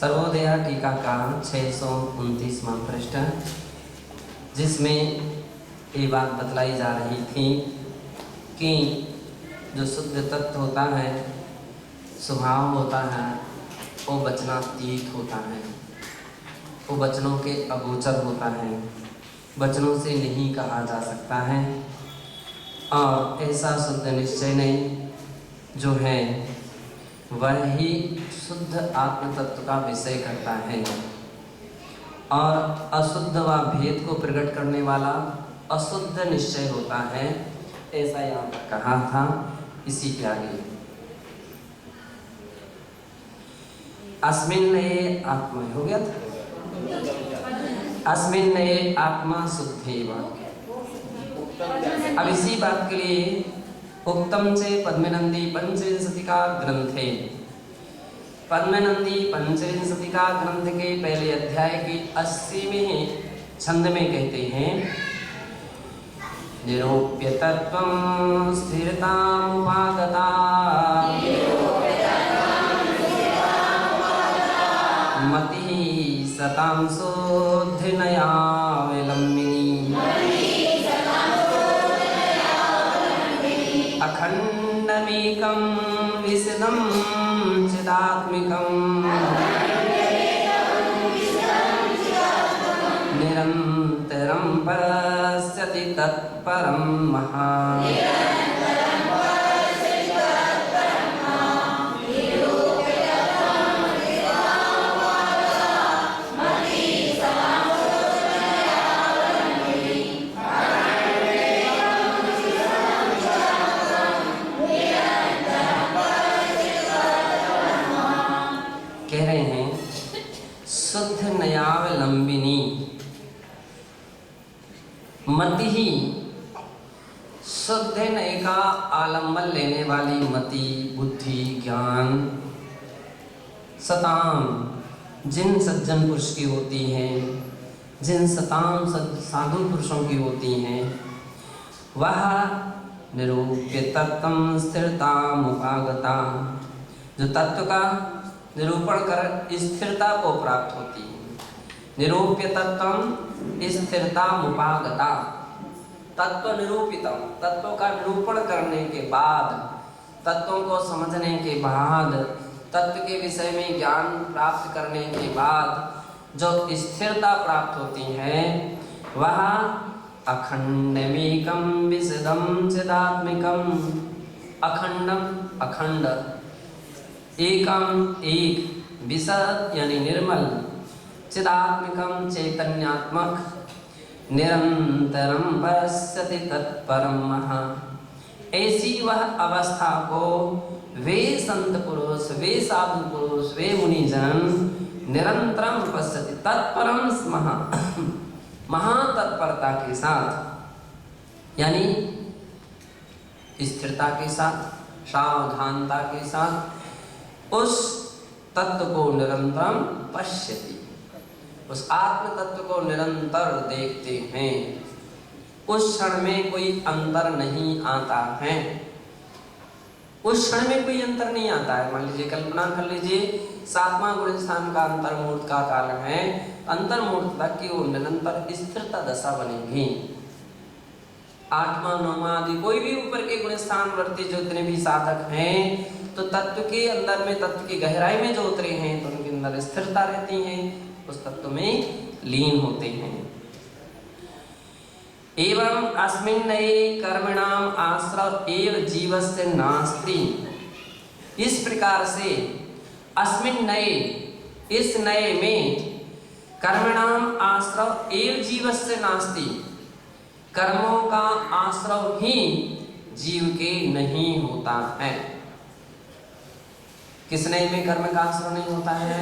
सर्वोदय टीका का 629वां पृष्ठ, जिसमें ये बात बतलाई जा रही थी कि जो शुद्ध तत्व होता है, स्वभाव होता है, वो वचनातीत होता है, वो वचनों के अगोचर होता है, वचनों से नहीं कहा जा सकता है। और ऐसा शुद्ध निश्चय नहीं जो है वह ही शुद्ध आत्म तत्व का विषय करता है। और अशुद्ध व भेद को प्रकट करने वाला अशुद्ध निश्चय होता है, ऐसा यहाँ पर कहा था। इसी के आगे अस्मिन् नये आत्मा हो गया था, अस्मिन् नये आत्मा शुद्धेव। अब इसी बात के लिए उक्तम से पद्मनंदी पंचविंशतिका ग्रंथे, पद्मनंदी पंचविंशतिका ग्रंथ के पहले अध्याय के 80वें छंद में कहते हैं, निरूप्य तत्वं स्थिरतामुपागता मतिः सतां शुद्धिनया विलम्बिनी अखंडमेकं विशदं चिदात्मिकं निरन्तरं पश्यति तत्परं महान्। कह रहे हैं शुद्ध नयावलंबिनी मति ही, शुद्ध नय का आलंबन लेने वाली मति, बुद्धि, ज्ञान, सताम जिन सज्जन पुरुष की होती है, जिन सताम साधु पुरुषों की होती हैं, वह निरूप्य तत्वं स्थिरतामुपागता, जो तत्व का निरूपण कर स्थिरता को प्राप्त होती है। निरूप्य तत्वं स्थिरतामुपागता, तत्व निरूपितम, तत्वों का निरूपण करने के बाद, तत्वों को समझने के बाद, तत्व के विषय में ज्ञान प्राप्त करने के बाद जो स्थिरता प्राप्त होती है, वह अखंडमेकं विशदं चिदात्मिकं, अखंडम अखंड, एकम एक, विशद यानी निर्मल, चिदात्मिकम चैतन्यात्मक, निरंतरम पश्यति तत्परम महा। ऐसी वह अवस्था को वे संत पुरुष, वे साधु पुरुष, वे मुनिजन निरंतरम पश्यति तत्परम महा, महातत्परता के साथ, यानी स्थिरता के साथ, सावधानता के साथ उस तत्व को निरंतर पश्यति, उस आत्म तत्व को निरंतर देखते हैं। उस क्षण में कोई अंतर नहीं आता है, उस क्षण में कोई अंतर नहीं आता है। मान लीजिए, कल्पना कर लीजिए 7वां गुण स्थान का अंतर मुहूर्त का काल है, अंतर मुहूर्त तक की वो निरंतर स्थिरता दशा बनेगी। 8वां 9वां आदि कोई भी ऊपर के गुण स्थान वर्ती जितने भी साधक हैं, तो तत्व के अंदर में, तत्व की गहराई में जो उतरे हैं, तो उनके अंदर स्थिरता रहती है, उस तत्व में लीन होते हैं। एवं अस्मिन् नये कर्मणाम आश्रव एव जीवस्य नास्ति, इस प्रकार से अस्मिन् नये, इस नये में कर्मणाम आश्रव एव जीवस्य नास्ति, कर्मों का आश्रव ही जीव के नहीं होता है। किस नये में कर्म का आश्रय नहीं होता है?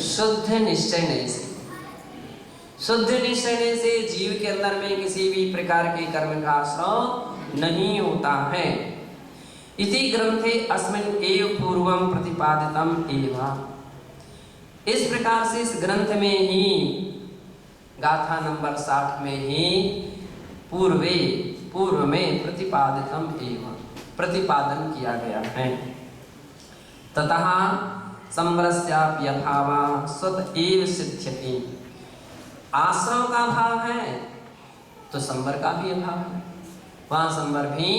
शुद्ध निश्चय नये से। शुद्ध निश्चय नये से जीव के अंदर में किसी भी प्रकार के कर्म का आश्रय नहीं होता है। इति ग्रंथे अस्मिन् एव पूर्वं प्रतिपादितम एव, इस प्रकार से इस ग्रंथ में ही, गाथा नंबर 60 में ही पूर्व में प्रतिपादितम एव, प्रतिपादन किया गया है। ततः संवरस्यापि अभावः स्वत एव सिद्ध्यति। आश्रव का अभाव है तो संवर का भी अभाव है, वहां संवर भी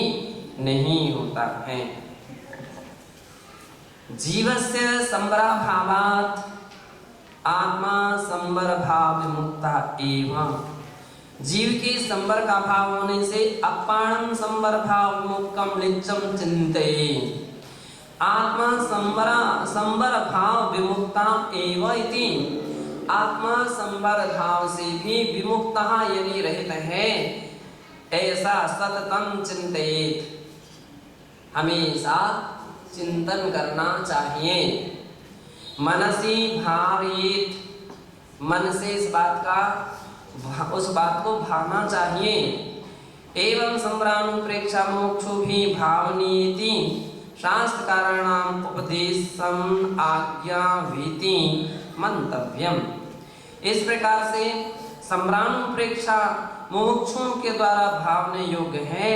नहीं होता है। जीवस्य संवराभावात् आत्मा संवर भाव विमुक्ता एवं। जीव के संवर का भाव होने से अपाणम संवर भाव विमुक्तम लिच्चम चिंतये। आत्मा संवर भाव विमुक्ता एव इति। आत्मा संवर भाव से भी विमुक्ता यानी रहित है, ऐसा सततम चिंतयेत, हमेशा चिंतन करना चाहिए। मनसी भावेत, मन से इस बात का उस बात को भावना चाहिए। एवं संवरानुप्रेक्षा मोक्षो भी भावनीति शास्त्रकाराणाम उपदेशम आज्ञा भीति मंतव्यम। इस प्रकार से संवरानुप्रेक्षा मोक्षों के द्वारा भावने योग्य है,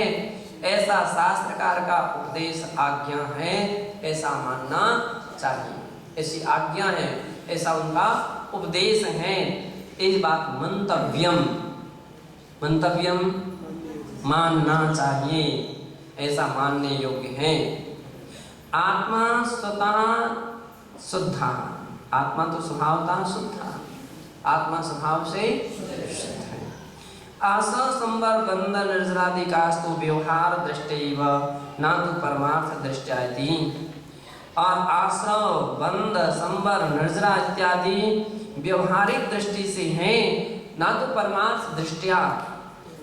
ऐसा शास्त्रकार का उपदेश आज्ञा है, ऐसा मानना चाहिए। ऐसी आज्ञा है, ऐसा उनका उपदेश है, इस बात मंतव्यम, मंतव्यम मानना चाहिए, ऐसा मानने योग्य है। आत्मा स्वतः शुद्धा, आत्मा तो स्वभावतः शुद्ध, आत्मा स्वभाव से शुद्ध है। आश्रव संवर बंध निर्जरादिकास्तु व्यवहार दृष्टैव न तो परमार्थ दृष्टया इति। और आश्रव बंध संवर निर्जरा इत्यादि व्यवहारिक दृष्टि से है, न तो परमार्थ दृष्टिया,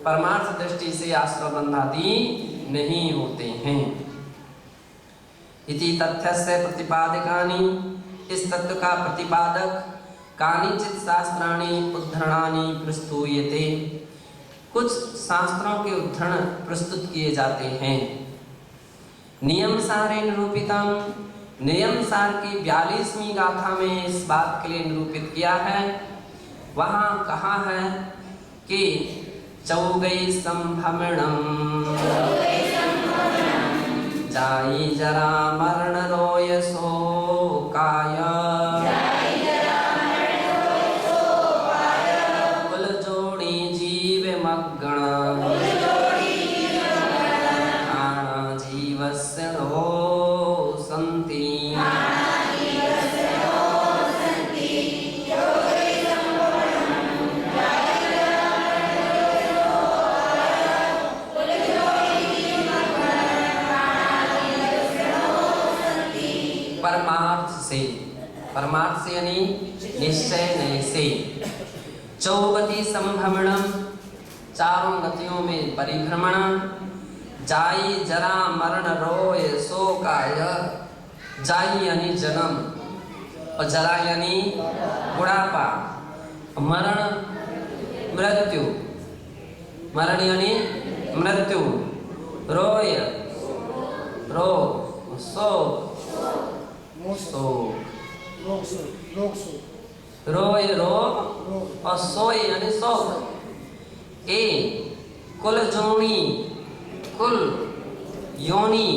परमार्थ दृष्टि से आश्रव बंध आदि नहीं होते हैं। इति तथ्यस्य प्रतिपादकानि, इस तत्व का प्रतिपादक कानिचित् शास्त्राणि उद्धरणानि प्रस्तूयते, कुछ शास्त्रों के उद्धरण प्रस्तुत किए जाते हैं। नियम सारे निरूपितम, नियम सार की 42वीं गाथा में इस बात के लिए निरूपित किया है। वहाँ कहा है कि चौगै संभ्रमणम जाई जरा मरण रोय शोकाय कुल जोड़ी जीव मग्गण आना जीवस्य नो संति। परमार्थ से यानी निश्चय नय से। चौगति संभ्रमणम, चारों गतियों में परिभ्रमण। जाई जरा मरण रोय शोकाय, जाई यानी जन्म और जरा यानी बुढ़ापा, मरण मृत्यु, मरण यानी मृत्यु, रोय रोग, शोक रोय रोग और सोय यानी शोक। ए कुल जोनी, कुल योनी,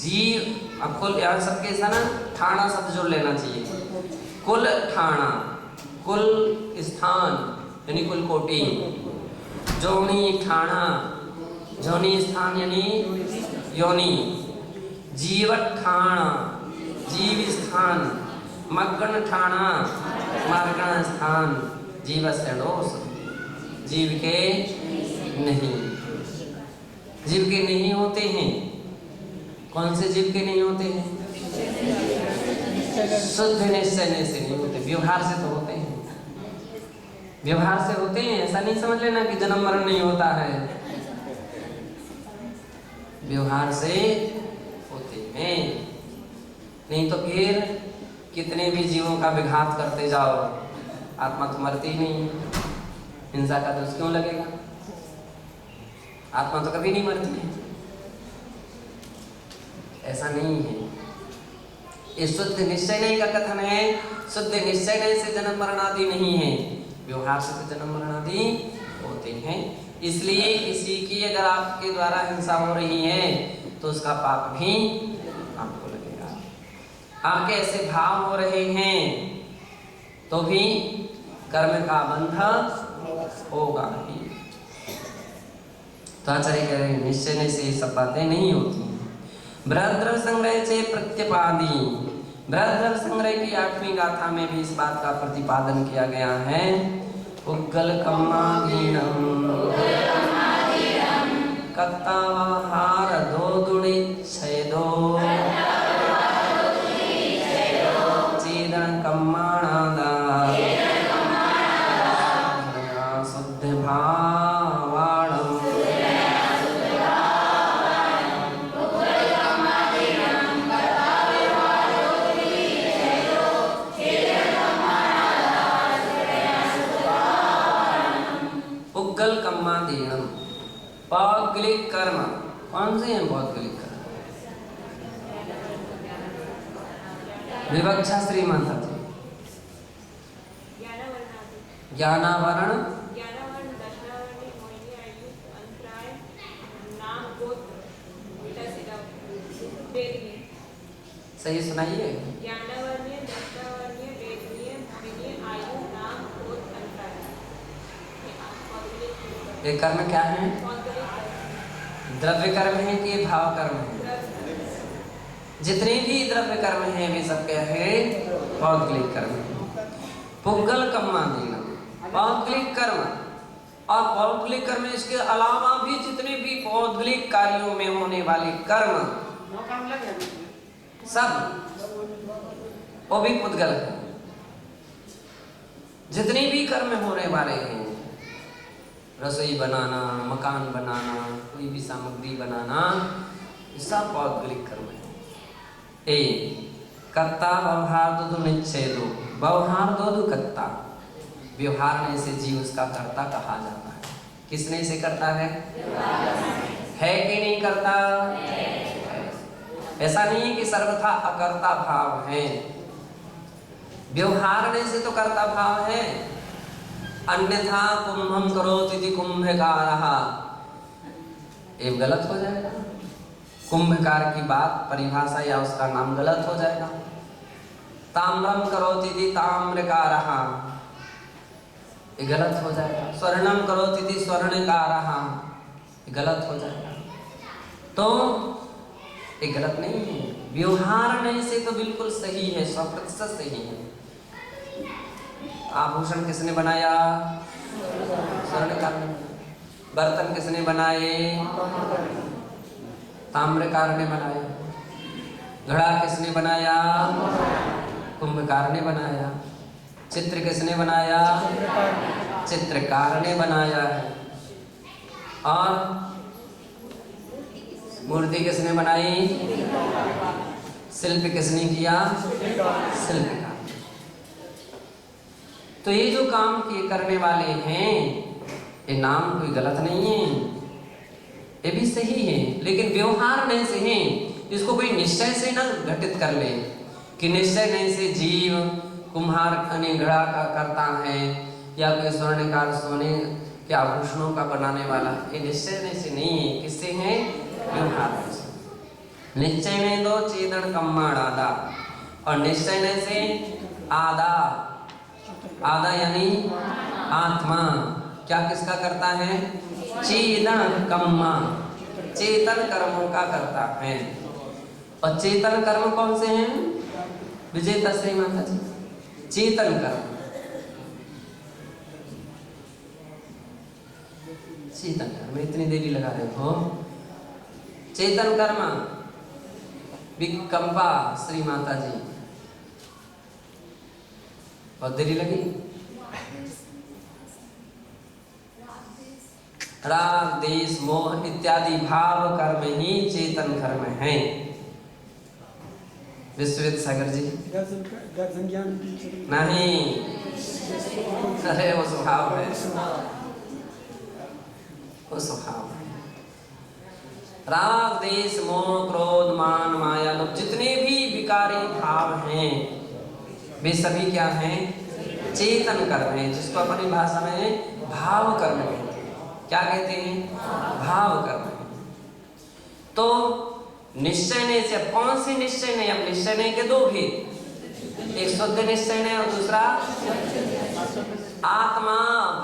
जीव, अब कुल यार सबके साथ ना ठाणा शब्द जोड़ लेना चाहिए। कुल ठाणा, कुल स्थान यानी कुल कोटि, जोनी ठाणा, जोनी स्थान यानी योनी, जीवट ठाणा जीव स्थान, मग्गण ठाणा मार्गण स्थान, जीवस्य दोष, जीव के नहीं, जीव के नहीं होते हैं। कौन से जीव के नहीं होते हैं? शुद्ध निश्चय से नहीं होते, व्यवहार से तो होते हैं, व्यवहार से होते हैं। ऐसा नहीं समझ लेना कि जन्म मरण नहीं होता है, व्यवहार से होते हैं। नहीं तो फिर कितने भी जीवों का विघात करते जाओ, आत्मा तो मरती ही नहीं, हिंसा का दोष क्यों लगेगा? आत्मा तो कभी नहीं मरती है, ऐसा नहीं है। ये शुद्ध निश्चय नहीं का कथन है, शुद्ध निश्चय नहीं से जन्म मरण आदि नहीं है, व्यवहार से तो जन्म मरण आदि होते हैं। इसलिए किसी की अगर आपके द्वारा हिंसा हो रही है तो उसका पाप भी आपको लगेगा। आपके ऐसे भाव हो रहे हैं तो भी कर्म का बंध होगा ही। तो आचार्य कह रहे हैं निश्चय से ये सब बातें नहीं होती। बृहद्रव्य संग्रह से प्रत्यपादी, बृहद्रव्य संग्रह की 8वीं गाथा में भी इस बात का प्रतिपादन किया गया है। उग्गल कम्माधीनम कत्ता व्यवहार दो दुड़ी छेदो चेदन कम्माणादा शुद्ध भावाणम उग्गल कम्माधीनम। पौद्गलिक कर्म कौन से हैं? पौद्गलिक कर्म विवक्षा श्रीमाता जी ज्ञानावरण सही सुनाइए। ये कर्म क्या है? द्रव्य कर्म है कि भाव कर्म है? जितने भी द्रव्य कर्म हैं वे सब क्या है? पौद्गलिक कर्म है। पुग्गल कम्माधीनम, पौद्गलिक कर्म। और पौद्गलिक कर्म इसके अलावा भी जितने भी पौद्गलिक कार्यों में होने वाले कर्म सब वो भी पुद्गल है। जितने भी कर्म होने वाले हैं, रसोई बनाना, मकान बनाना, कोई भी सामग्री बनाना, ये सब पौद्गलिक कर्म है। कर्ता व्यवहार दो निच्छेदो, व्यवहार दो कर्ता। व्यवहार में से जीव उसका कर्ता कहा जाता है। किसने से करता है? है कि नहीं करता? ऐसा नहीं है कि सर्वथा अकर्ता भाव है। व्यवहार में से तो कर्ता भाव है, अन्यथा कुंभम करोति इति कुंभकारः, ये गलत हो जाएगा। कुंभकार की बात परिभाषा या उसका नाम गलत हो जाएगा। ताम्रम करोति इति ताम्रकारः, ये गलत हो जाएगा। स्वर्णम करोति इति स्वर्णकारः, ये गलत हो जाएगा। तो ये गलत नहीं है। व्यवहार में से तो बिल्कुल सही है, 100% सही है। आभूषण किसने बनाया? स्वर्णकार ने। बर्तन किसने बनाए? ताम्रकार ने बनाया। घड़ा किसने बनाया? कुंभकार ने बनाया। चित्र किसने बनाया? चित्रकार ने बनाया है। और मूर्ति किसने बनाई? शिल्प किसने किया? शिल्पकार। तो ये जो काम किए करने वाले हैं, ये नाम कोई गलत नहीं है, ये भी सही है। लेकिन व्यवहार नहीं से है, इसको कोई निश्चय से ना घटित कर ले कि निश्चय नहीं से जीव कुम्हार घड़ा का करता है या कोई स्वर्णकार सोने के आभूषणों का बनाने वाला, ये निश्चय नहीं से नहीं है। किससे है? व्यवहार से। निश्चय में दो चेतन कम्माण आदा, और निश्चय नहीं से आदा, आदा यानी आत्मा क्या किसका करता है? चेतन कम्मा, चेतन कर्मों का करता है। और चेतन कर्म कौन से हैं? विजेता श्री माता जी, चेतन कर्म। चेतन कर्म इतनी देरी लगा रहे हो। चेतन कर्म विकंपा श्री माता जी, बहुत देरी लगी। राग देश मोह इत्यादि भाव कर्म ही चेतन कर्म है। विश्वविद सागर जी नहीं, अरे वो स्वभाव है, वो स्वभाव है। राग देश मोह क्रोध मान माया लोभ जितने भी विकारी भाव हैं वे सभी क्या हैं? चेतन कर्म है, जिसको अपनी भाषा में भाव कर्म कहते हैं। क्या कहते हैं? भाव कर्म। तो निश्चय नहीं से कौन सी निश्चय नहीं? अब निश्चय नहीं के दो भी, एक शुद्ध निश्चय नहीं और दूसरा आत्मा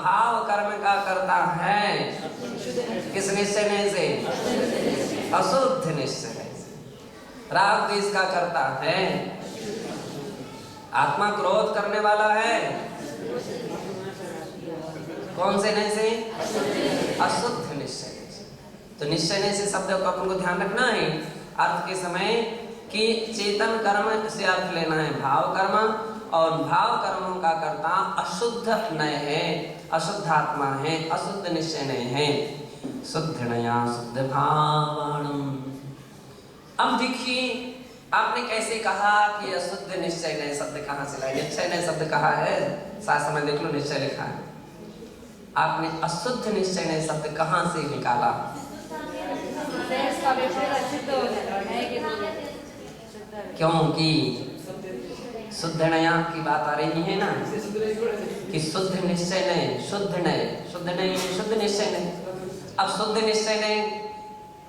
भाव कर्म का करता है। किस निश्चय नहीं से? अशुद्ध निश्चय नहीं से। राग द्वेष का करता है। आत्मा क्रोध करने वाला है कौन से नहीं से? अशुद्ध निश्चय नहीं से। तो निश्चय नहीं से शब्द को अपन को ध्यान रखना है अर्थ के समय कि चेतन कर्म से अर्थ लेना है भाव कर्म, और भाव कर्मों का करता अशुद्ध नय है, अशुद्ध आत्मा है, अशुद्ध निश्चय नय है। शुद्ध नया शुद्ध भावणम। अब देखिए आपने कैसे कहा कि अशुद्ध निश्चय नय शब्द कहाँ से लाए? निश्चय नय शब्द कहा है शास्त्र में, देख लो निश्चय लिखा है। आपने अशुद्ध निश्चय नय शब्द कहाँ से निकाला? क्योंकि शुद्ध नया की बात आ रही है ना कि शुद्ध निश्चय नहीं, शुद्ध नहीं, शुद्ध नहीं, शुद्ध निश्चय नहीं। अब शुद्ध निश्चय नहीं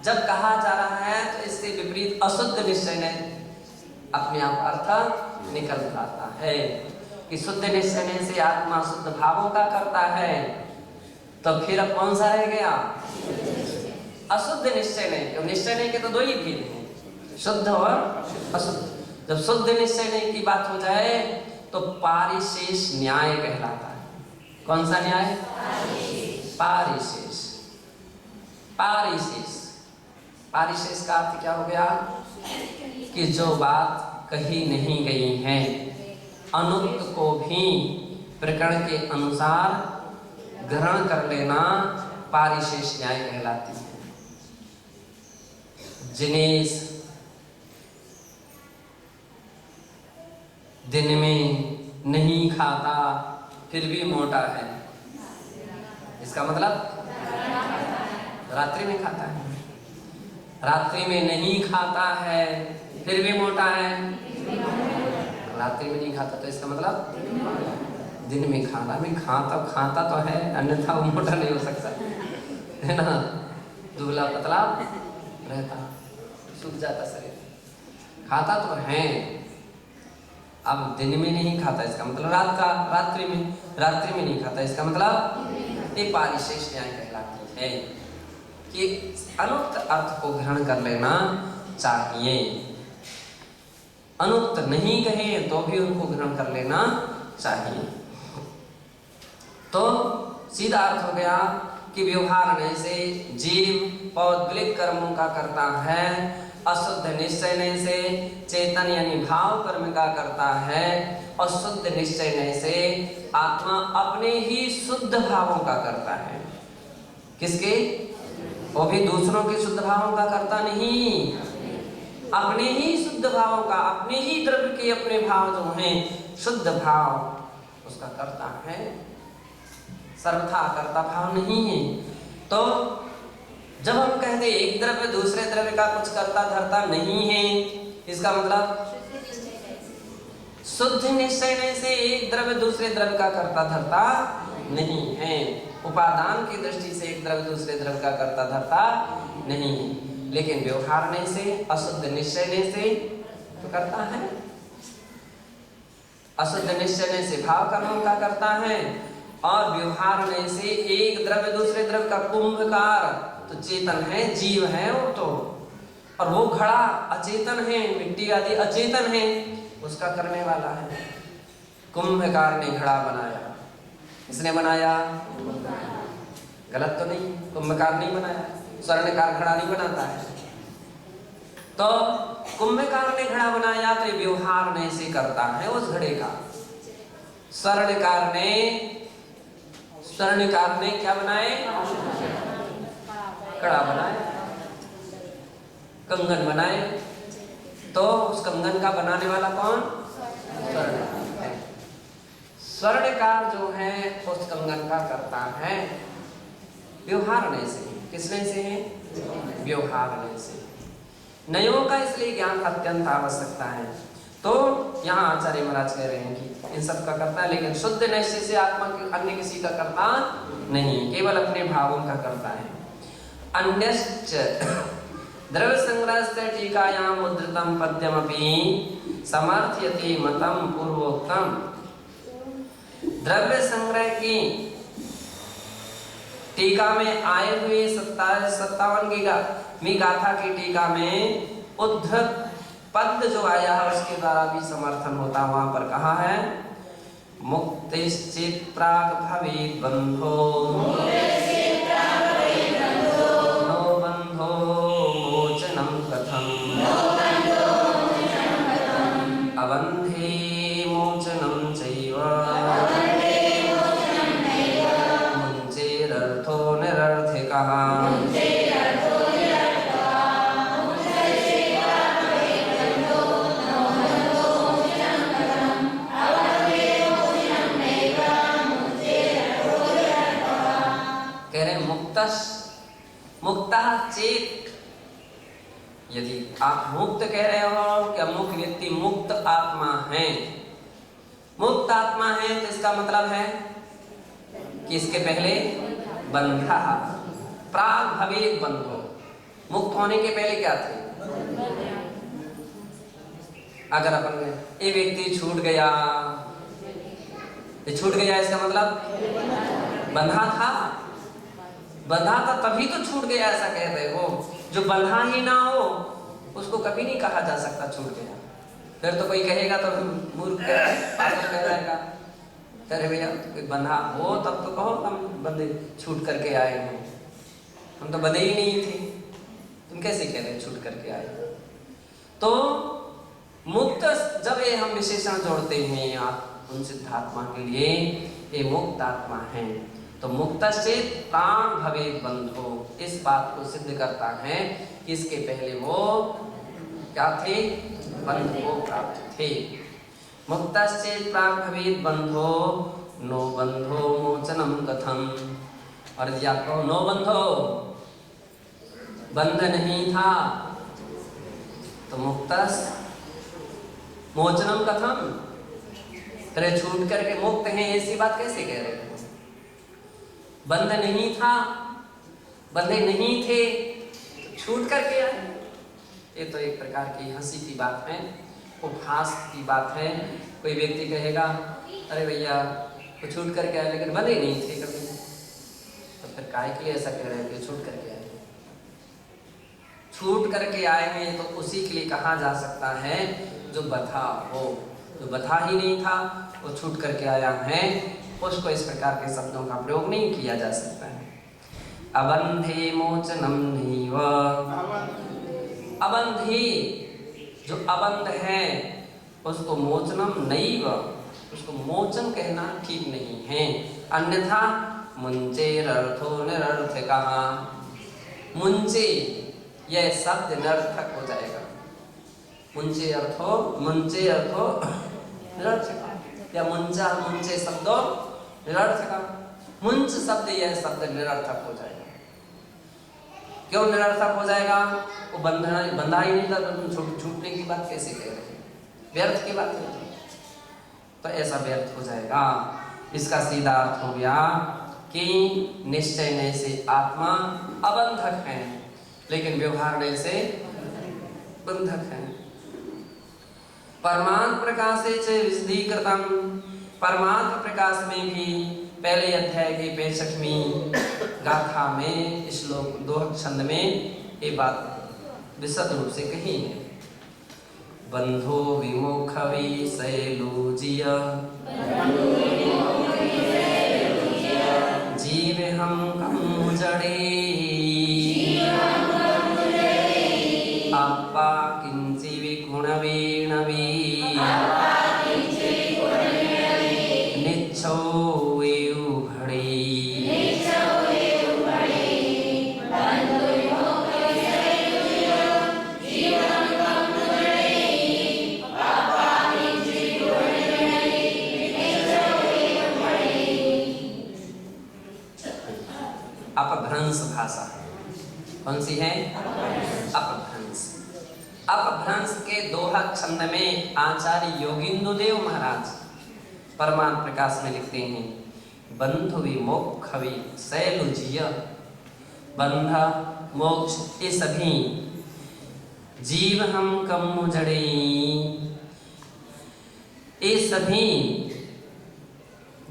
जब कहा जा रहा है तो इससे विपरीत अशुद्ध निश्चय नहीं अपने आप अर्थ निकल जाता है कि शुद्ध निश्चय नहीं से आत्मा शुद्ध भावों का करता है। तो फिर अब कौन सा रह गया? अशुद्ध निश्चय नहीं। तो निश्चय नहीं के तो दो ही भेद हैं, शुद्ध और अशुद्ध। जब शुद्ध निश्चय नहीं की बात हो जाए तो पारिशेष न्याय कहलाता है। कौन सा न्याय? पारिशेष। पारिशेष, पारिशेष का अर्थ क्या हो गया? कि जो बात कही नहीं गई है अनुक्त को भी प्रकरण के अनुसार ग्रहण कर लेना पारिशेष न्याय कहलाती है। जिनेश दिन में नहीं खाता फिर भी मोटा है, इसका मतलब रात्रि में खाता है। रात्रि में नहीं खाता है फिर भी मोटा है, रात्रि में नहीं खाता तो इसका मतलब दिन में खाना भी खाता तो है, अन्यथा वो मोटा नहीं हो सकता है ना। दुबला पतला रहता, सूख जाता शरीर, खाता तो है। अब दिन में नहीं खाता इसका मतलब रात्रि में नहीं खाता इसका मतलब ये पारिशेष न्याय कहलाती है कि अनुक्त अर्थ को ग्रहण कर लेना चाहिए। अनुक्त नहीं कहे तो भी उनको ग्रहण कर लेना चाहिए। तो सीधा अर्थ हो गया कि व्यवहार से जीव पौद्गलिक कर्मों का करता है, अशुद्ध निश्चय से चेतन यानी भाव कर्म का करता है, और शुद्ध निश्चय से आत्मा अपने ही शुद्ध भावों का करता है। किसके? वो भी दूसरों के शुद्ध भावों का करता नहीं, अपने ही शुद्ध भावों का, अपने ही द्रव्य के अपने भाव जो हैं शुद्ध भाव उसका करता है, सर्वथा करता भाव नहीं है। तो जब हम कहते एक द्रव्य दूसरे द्रव्य का कुछ करता धरता नहीं है, इसका मतलब शुद्ध निश्चय से एक द्रव्य दूसरे द्रव्य का करता धरता नहीं है। उपादान की दृष्टि से एक द्रव्य दूसरे द्रव्य का करता धरता नहीं है, लेकिन व्यवहार नहीं से अशुद्ध निश्चय से तो करता है। अशुद्ध निश्चय से भाव कर्मों का करता है, और व्यवहार नहीं से एक द्रव्य दूसरे द्रव्य का कुंभकार तो चेतन है, जीव है वो तो, और वो घड़ा अचेतन है, मिट्टी आदि अचेतन है, उसका करने वाला है। कुंभकार ने घड़ा बनाया, किसने बनाया? गलत तो नहीं, कुंभकार नहीं बनाया, स्वर्णकार घड़ा नहीं बनाता है। तो कुंभकार ने घड़ा बनाया तो व्यवहार नहीं से करता है उस घड़े का। स्वर्णकार ने क्या बनाए? कड़ा बनाए, कंगन बनाए। तो उस कंगन का बनाने वाला कौन? स्वर्णकार है। स्वर्णकार जो है उस कंगन का करता है व्यवहार नहीं से। किसने से है? व्यवहार नहीं से। नयों का इसलिए ज्ञान अत्यंत आवश्यकता है। तो यहाँ आचार्य महाराज कह रहे हैं कि इन सब का करता है, लेकिन शुद्ध निश्चय से आत्मा अन्य किसी का करता नहीं, केवल अपने भावों का करता है। अन्यश्च द्रव्य संग्रहस्य टीकायां मुद्रितं पद्यमपि समर्थयति मतं पूर्वोक्तम। द्रव्य संग्रह की टीका में आए हुए 57वीं गाथा की टीका में उद्धृत पद जो आया है उसके द्वारा भी समर्थन होता। वहां पर कहा है मुक्तिश्चित् प्राक् भवेत् बन्धो नो बन्धो मोचनं कथम् अबन्धे मोचनं चैव मुञ्चेरर्थो निरर्थकः। मुक्तः चेत, यदि आप मुक्त कह रहे हो कि मुक्त व्यक्ति मुक्त आत्मा है, मुक्त आत्मा है तो इसका मतलब है कि इसके पहले बंधा प्राग भवेद बंधो, मुक्त होने के पहले क्या थे? अगर अपन ये व्यक्ति छूट गया, ये छूट गया इसका मतलब बंधा था, बंधा था तभी तो छूट गया ऐसा कह रहे हो। जो बंधा ही ना हो उसको कभी नहीं कहा जा सकता छूट गया। फिर तो कोई कहेगा तो मूर्ख पागल कह जाएगा, अरे भैया कोई बंधा हो तब तो कहो हम बंदे छूट करके आए हो, हम तो बंधे ही नहीं थे, तुम कैसे कह रहे छूट करके आए? तो मुक्त जब ये हम विशेषण जोड़ते हैं आप उन सिद्धात्मा के लिए, ये मुक्त आत्मा है तो मुक्तश्चेत् प्राण भवेत् बंधो, इस बात को सिद्ध करता है कि इसके पहले वो क्या थे? बंध को प्राप्त थे। मुक्तश्चेत् प्राण भवेत् बंधो नो बंधो मोचनम कथम। और यदि आपको नो बंधो, बंध नहीं था तो मुक्तस् मोचनम कथम, तेरे छूट करके मुक्त हैं ऐसी बात कैसे कह रहे हो? बंध नहीं था, बंधे नहीं थे तो छूट करके आए। ये तो एक प्रकार की हंसी की बात है, उपहास की बात है। कोई व्यक्ति कहेगा अरे भैया वो छूट करके आए लेकिन बंधे नहीं थे कभी, तो फिर काहे के लिए ऐसा कह रहे हैं कि छूट करके आए? छूट करके आए हैं तो उसी के लिए कहा जा सकता है जो बंधा हो। जो बंधा ही नहीं था वो छूट करके आया है, उसको इस प्रकार के शब्दों का प्रयोग नहीं किया जा सकता है। अबंधे मोचनम नैव, अबंधे जो अबंध है उसको मोचनम नैव, उसको मोचन कहना ठीक नहीं है, अन्यथा मुंचेरर्थो निरर्थकः, मुंचे यह शब्द निरर्थक हो जाएगा। मुंचे अर्थो निरर्थक, या मुंचा मुंचे शब्दों निरर्थक, मुंच शब्द यह शब्द निरर्थक हो जाएगा। क्यों निरर्थक हो जाएगा? वो बंधा ही नहीं था तो छूटने की बात कैसे कह रहे हैं? व्यर्थ की बात है, तो ऐसा व्यर्थ हो जाएगा। इसका सीधा अर्थ हो गया कि निश्चय ने से आत्मा अबंधक है लेकिन व्यवहार ने से बंधक है। परमात्म प्रकाशे च विशदीकृतम, परमात्म प्रकाश में भी पहले अध्याय की 65वीं गाथा में श्लोक 2 छंद में ये बात विशद रूप से कही है। बंधो विमुख विशैलूजिय जीव हम कम जड़े आपा किंचि विगुण वीणवी निच्छो अपभ्रंश भाषा कौन सी है? अपभ्रंश। अपभ्रंश के दोहा छंद में आचार्य योगिंदु देव महाराज परमात्म प्रकाश में लिखते हैं बंधु विमोक्ष विशैलूजिय, बंध मोक्ष ये सभी जीव हम कम जड़े, ये सभी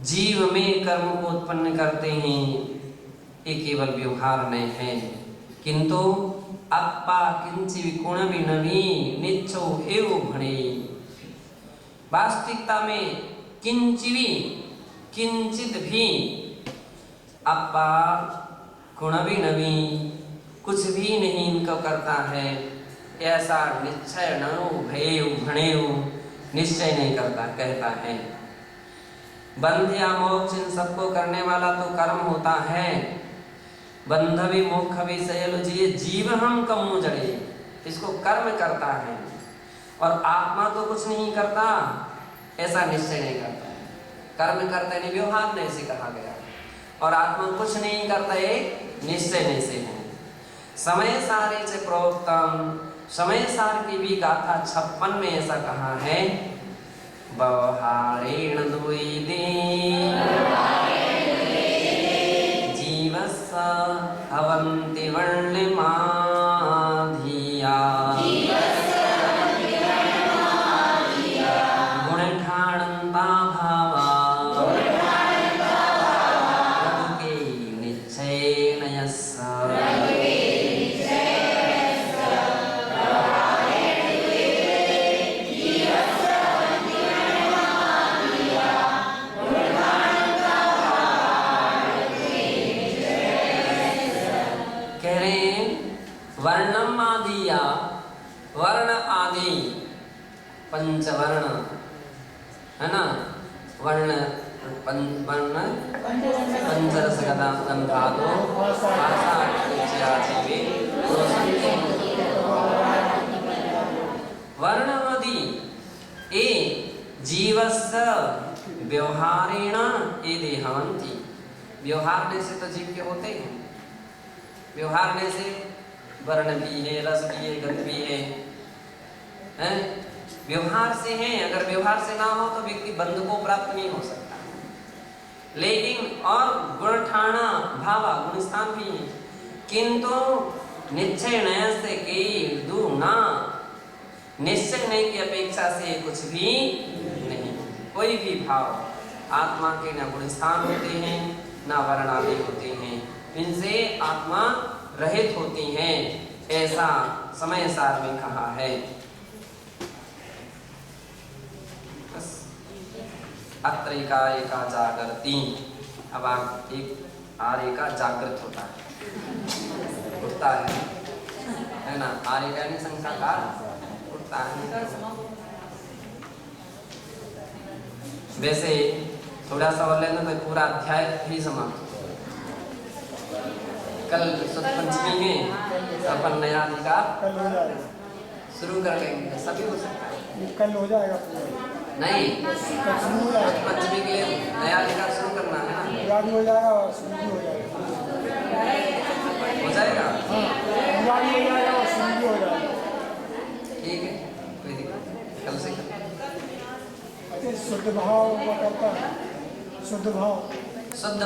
जीव में कर्म को उत्पन्न करते हैं, ये केवल व्यवहार में है। किंतु अप्पा किंचि विकुण विनवी निच्छो एव भणे, वास्तविकता में किंचित भी अप्पा गुणवी नवी कुछ भी नहीं इनको करता है, ऐसा निश्चय न भय भणे निश्चय नहीं करता, कहता है। बंध या मोक्ष इन सबको करने वाला तो कर्म होता है। बंध भी मोक्ष भी सयल जीव हम कम जड़े, इसको कर्म करता है और आत्मा तो कुछ नहीं करता, ऐसा निश्चय नहीं करता है। कर्म करते नहीं, व्यवहार नहीं से कहा गया, और आत्मा कुछ नहीं करता, ये निश्चय नहीं से है। समय सारे से प्रोक्तम, समय सार की भी गाथा 56 में ऐसा कहा है। व्यवहारेण द्वैते जीवस्य भवन्ति वर्णिमा धिया, गुणठाणन्ता भावा प्रभुके निश्चयेन यस्य। वर्णम आदिया, वर्ण आदि पंचवर्ण है ना, वर्ण वर्ण पंचरस गंधादो वर्ण आदि ए जीवस्य व्यवहारेण ए देहांति, व्यवहार से तो जीव के होते हैं, व्यवहार से वर्ण भी है, रस भी है, गंध भी है, हैं? व्यवहार से है। अगर व्यवहार से ना हो तो व्यक्ति बंध को प्राप्त नहीं हो सकता। लेकिन और गुणठाणा भावा गुण स्थान भी है, किंतु निश्चय नय से के दुना, निश्चय नहीं की अपेक्षा से कुछ भी नहीं, कोई भी भाव आत्मा के न गुण स्थान होते हैं न वर्ण आदि होते हैं, इनसे आत्मा रहित होती हैं, ऐसा समय सार में कहा है। अत्रिका एका जागृति, अब आप एक आर्य का जागृत होता है, उठता है ना, आर्य का नहीं संख्या का उठता है। वैसे थोड़ा सा और लेना तो पूरा अध्याय ही समाप्त। कल शुद्ध पंचमी में अपन नया अधिकार शुरू कर लेंगे, सभी हो सकता है, कल हो जाएगा नहीं, शुद्ध पंचमी के लिए नया अधिकार शुरू करना है ना, दिवाली हो जाएगा और शुरू भी हो जाएगा, हो जाएगा, दिवाली हो जाएगा और शुरू भी हो जाएगा। ठीक है, कोई दिक्कत नहीं, कल से शुद्ध भाव करता है, शुद्ध भाव, शुद्ध